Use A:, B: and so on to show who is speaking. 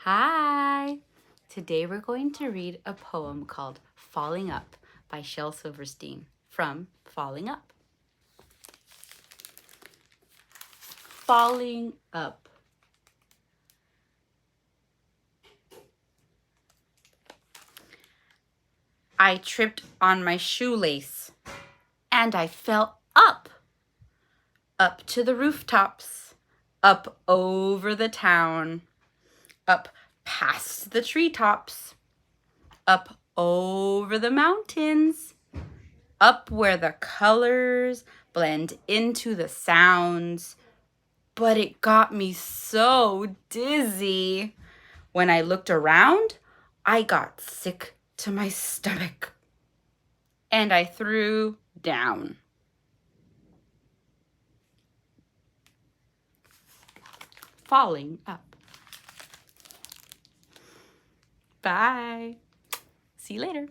A: Hi! Today we're going to read a poem called Falling Up by Shel Silverstein from Falling Up. Falling up. I tripped on my shoelace and I fell up to the rooftops, up over the town, up past the treetops, up over the mountains, up where the colors blend into the sounds. But it got me so dizzy. When I looked around, I got sick to my stomach. And I threw down. Falling up. Bye. See you later.